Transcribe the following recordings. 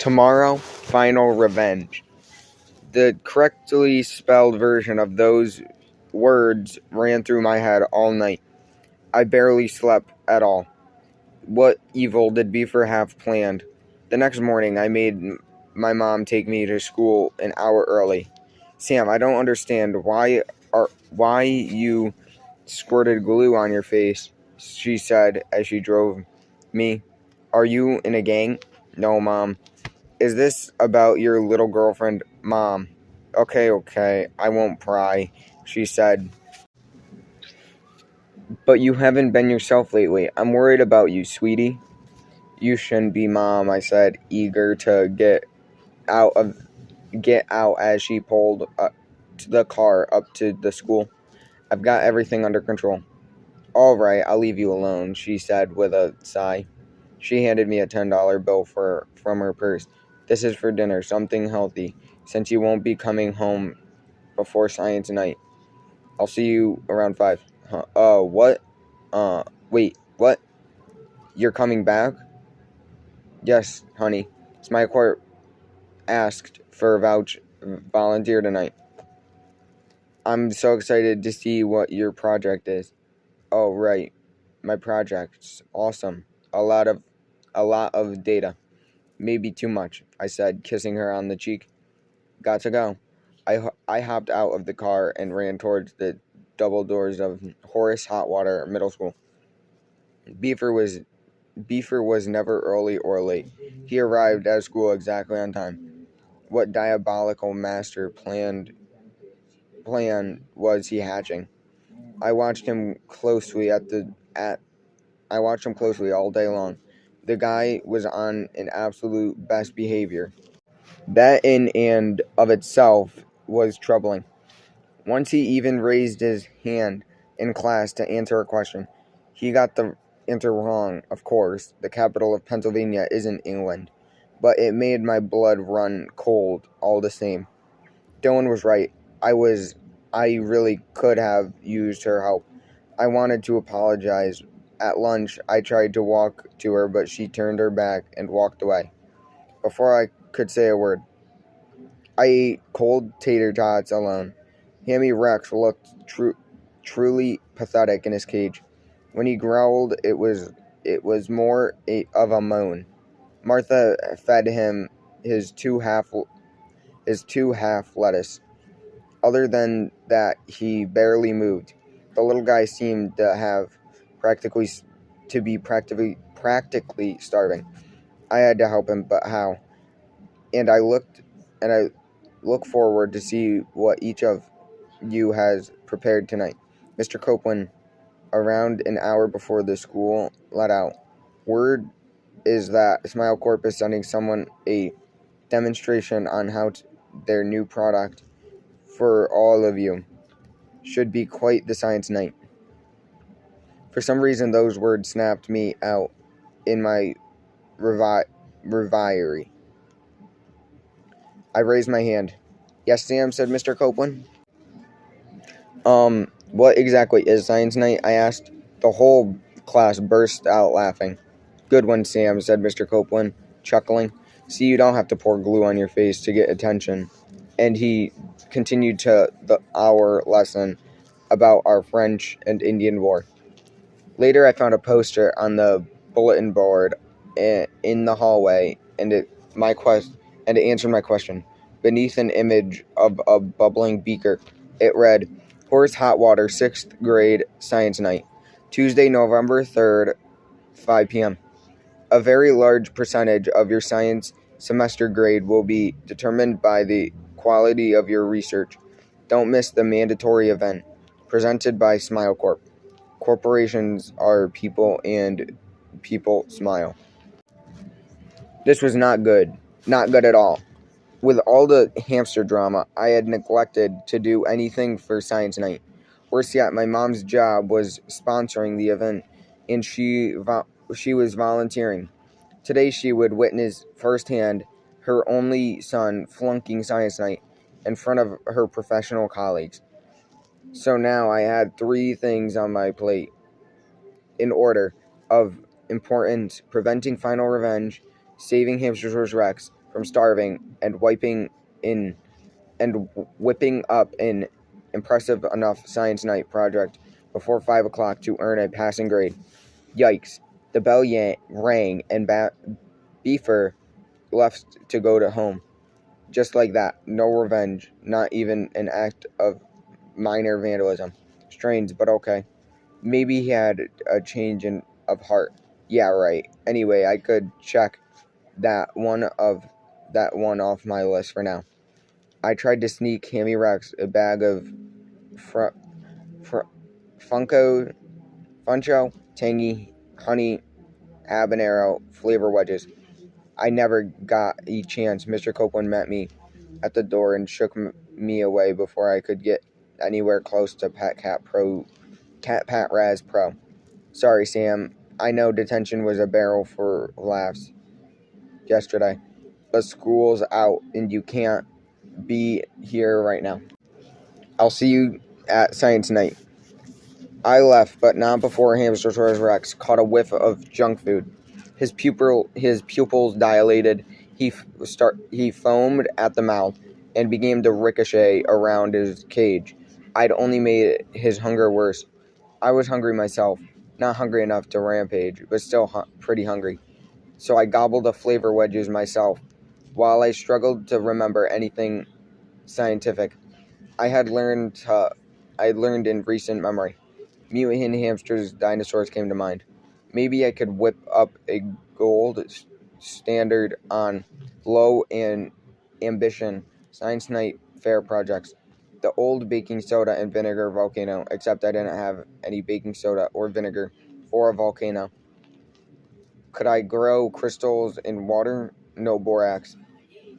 Tomorrow, final revenge. The correctly spelled version of those words ran through my head all night. I barely slept at all. What evil did Beaver have planned? The next morning, I made my mom take me to school an hour early. Sam, I don't understand why you squirted glue on your face, she said as she drove me. Are you in a gang? No, Mom. Is this about your little girlfriend, Mom? Okay, I won't pry, she said. But you haven't been yourself lately. I'm worried about you, sweetie. You shouldn't be, Mom, I said, eager to get out as she pulled the car up to the school. I've got everything under control. All right, I'll leave you alone, she said with a sigh. She handed me a $10 bill from her purse. This is for dinner, something healthy, since you won't be coming home before science night. I'll see you around 5. What? Wait, what? You're coming back? Yes, honey. Smile Corp asked for a volunteer tonight. I'm so excited to see what your project is. Oh, right. My project's awesome. A lot of data. Maybe too much, I said, kissing her on the cheek. Got to go. I hopped out of the car and ran towards the double doors of Horace Hotwater Middle School. Beaver was never early or late. He arrived at school exactly on time. What diabolical master plan was he hatching? I watched him closely all day long. The guy was on an absolute best behavior. That in and of itself was troubling. Once he even raised his hand in class to answer a question. He got the answer wrong, of course. The capital of Pennsylvania isn't England, but it made my blood run cold all the same. Dylan was right. I really could have used her help. I wanted to apologize. At lunch, I tried to walk to her, but she turned her back and walked away. Before I could say a word, I ate cold tater tots alone. Hammy Rex looked truly pathetic in his cage. When he growled, it was more of a moan. Martha fed him his two half lettuce. Other than that, he barely moved. The little guy seemed to be practically starving. I had to help him, but how? And I look forward to see what each of you has prepared tonight. Mr. Copeland, around an hour before the school let out. Word is that Smile Corp is sending someone a demonstration on their new product for all of you. Should be quite the science night. For some reason, those words snapped me out in my reverie. I raised my hand. Yes, Sam, said Mr. Copeland. What exactly is science night? I asked. The whole class burst out laughing. Good one, Sam, said Mr. Copeland, chuckling. See, you don't have to pour glue on your face to get attention. And he continued to our lesson about our French and Indian War. Later, I found a poster on the bulletin board in the hallway, and it answered my question. Beneath an image of a bubbling beaker, it read, Horace Hotwater, 6th grade science night, Tuesday, November 3rd, 5 p.m. A very large percentage of your science semester grade will be determined by the quality of your research. Don't miss the mandatory event, presented by Smile Corp. Corporations are people, and people smile. This was not good at all. With all the hamster drama, I had neglected to do anything for science night. Worse yet, my mom's job was sponsoring the event, and she was volunteering. Today she would witness firsthand her only son flunking science night in front of her professional colleagues. So now I had 3 things on my plate in order of importance: preventing final revenge, saving Hamster-Saurus Rex, from starving and whipping up an impressive enough science night project before 5 o'clock to earn a passing grade. Yikes. The bell rang and Beefer left to go to home. Just like that. No revenge. Not even an act of minor vandalism. Strange, but okay. Maybe he had a change of heart. Yeah, right. Anyway, I could check that one off my list for now. I tried to sneak Hammy Rex a bag of Funcho, tangy, honey, habanero flavor wedges. I never got a chance. Mr. Copeland met me at the door and shook me away before I could get anywhere close to Pat Raz Pro. Sorry, Sam. I know detention was a barrel for laughs yesterday, but school's out and you can't be here right now. I'll see you at science night. I left, but not before Hamster-Saurus Rex caught a whiff of junk food. His pupils dilated. He foamed at the mouth and began to ricochet around his cage. I'd only made his hunger worse. I was hungry myself, not hungry enough to rampage, but still pretty hungry. So I gobbled the flavor wedges myself, while I struggled to remember anything scientific I had learned in recent memory. Mutant hamsters, dinosaurs came to mind. Maybe I could whip up a gold standard on low and ambition science night fair projects. The old baking soda and vinegar volcano, except I didn't have any baking soda or vinegar or a volcano. Could I grow crystals in water? No borax.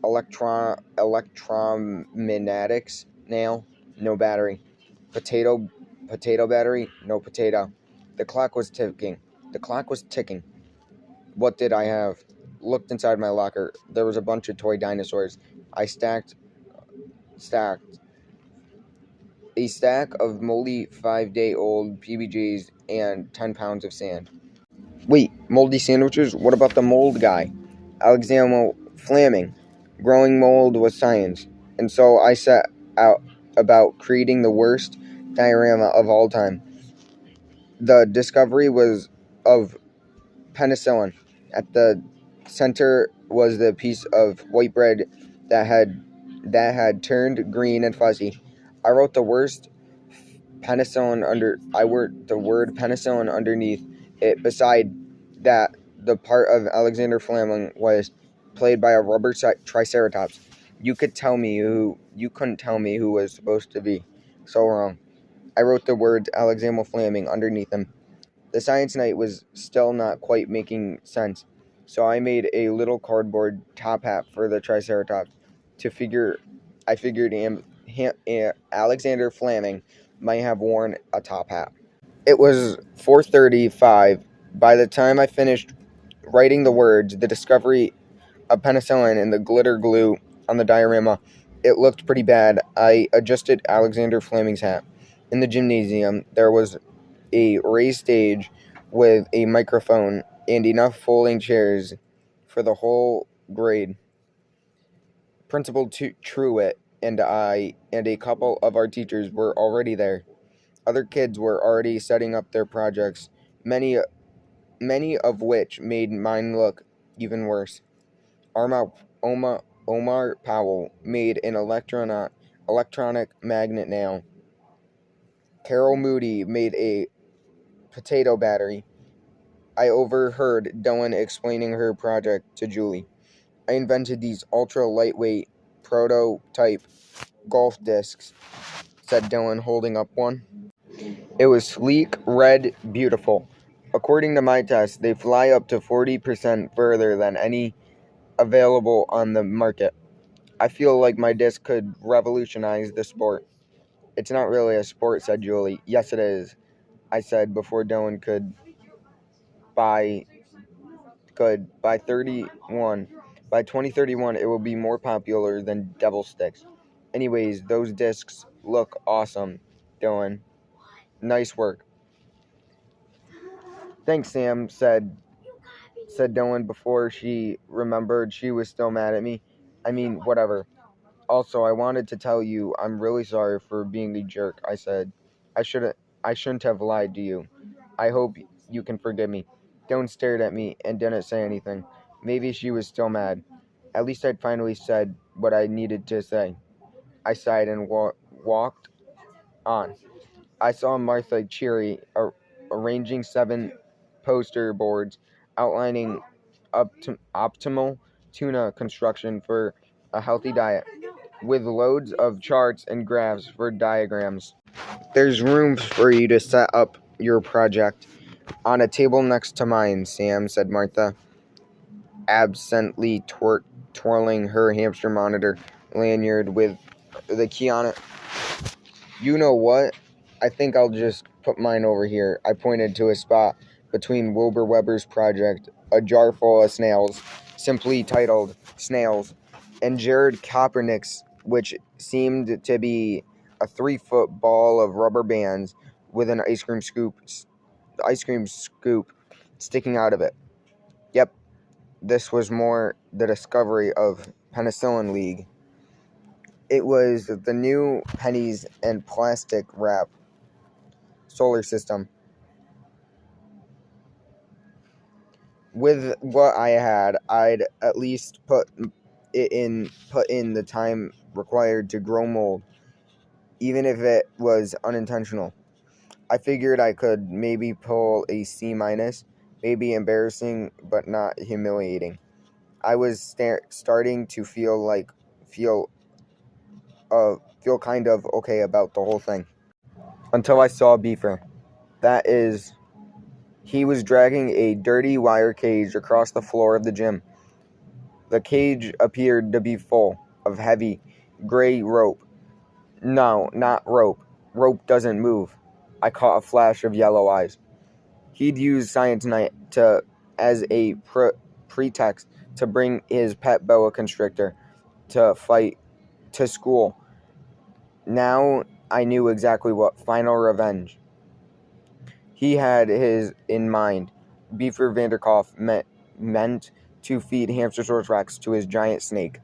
Electromagnetics nail? No battery. Potato battery? No potato. The clock was ticking. What did I have? Looked inside my locker. There was a bunch of toy dinosaurs. I stacked a stack of moldy 5-day-old PBJs and 10 pounds of sand. Wait, moldy sandwiches? What about the mold guy? Alexander Fleming. Growing mold was science. And so I set out about creating the worst diorama of all time. The discovery was of penicillin. At the center was the piece of white bread that had turned green and fuzzy. I wrote the word penicillin underneath it. Beside that, the part of Alexander Fleming was played by a rubber triceratops. You couldn't tell me who was supposed to be. So wrong. I wrote the words Alexander Fleming underneath them. The science night was still not quite making sense, so I made a little cardboard top hat for the triceratops. I figured Alexander Fleming might have worn a top hat. It was 4:35. By the time I finished writing the words, the discovery of penicillin and the glitter glue on the diorama, it looked pretty bad. I adjusted Alexander Fleming's hat. In the gymnasium, there was a raised stage with a microphone and enough folding chairs for the whole grade. Principal Truitt and I and a couple of our teachers were already there. Other kids were already setting up their projects, many of which made mine look even worse. Omar Powell made an electronic magnet nail. Carol Moody made a potato battery. I overheard Dylan explaining her project to Julie. I invented these ultra-lightweight prototype golf discs, said Dylan, holding up one. It was sleek, red, beautiful. According to my test, they fly up to 40% further than any available on the market. I feel like my disc could revolutionize the sport. It's not really a sport, said Julie. Yes, it is, I said before Dylan could by 31. By 2031, it will be more popular than devil sticks. Anyways, those discs look awesome, Dylan. Nice work. Thanks, Sam, said Dylan before she remembered she was still mad at me. I mean, whatever. Also, I wanted to tell you I'm really sorry for being a jerk, I said. I shouldn't I shouldn't have lied to you. I hope you can forgive me. Dawn stared at me and didn't say anything. Maybe she was still mad. At least I'd finally said what I needed to say. I sighed and walked on. I saw Martha cheery, arranging 7 poster boards outlining optimal tuna construction for a healthy diet, with loads of charts and graphs for diagrams. There's room for you to set up your project on a table next to mine, Sam, said Martha, absently twirling her hamster monitor lanyard with the key on it. You know what? I think I'll just put mine over here. I pointed to a spot between Wilbur Weber's project, a jar full of snails, simply titled Snails, and Jared Kopernik's, which seemed to be a 3-foot ball of rubber bands with an ice cream scoop sticking out of it. Yep, this was more the discovery of Penicillin League. It was the new pennies and plastic wrap solar system. With what I had, I'd at least put in the time required to grow mold, even if it was unintentional. I figured I could maybe pull a C minus, maybe embarrassing but not humiliating. I was starting to feel kind of okay about the whole thing until I saw Beaver. That is, he was dragging a dirty wire cage across the floor of the gym. The cage appeared to be full of heavy, gray rope. No, not rope. Rope doesn't move. I caught a flash of yellow eyes. He'd used Science Night as a pretext to bring his pet boa constrictor to fight to school. Now I knew exactly what final revenge he had his in mind. Beaver Vanderkopf meant to feed Hamster-Saurus Rex to his giant snake.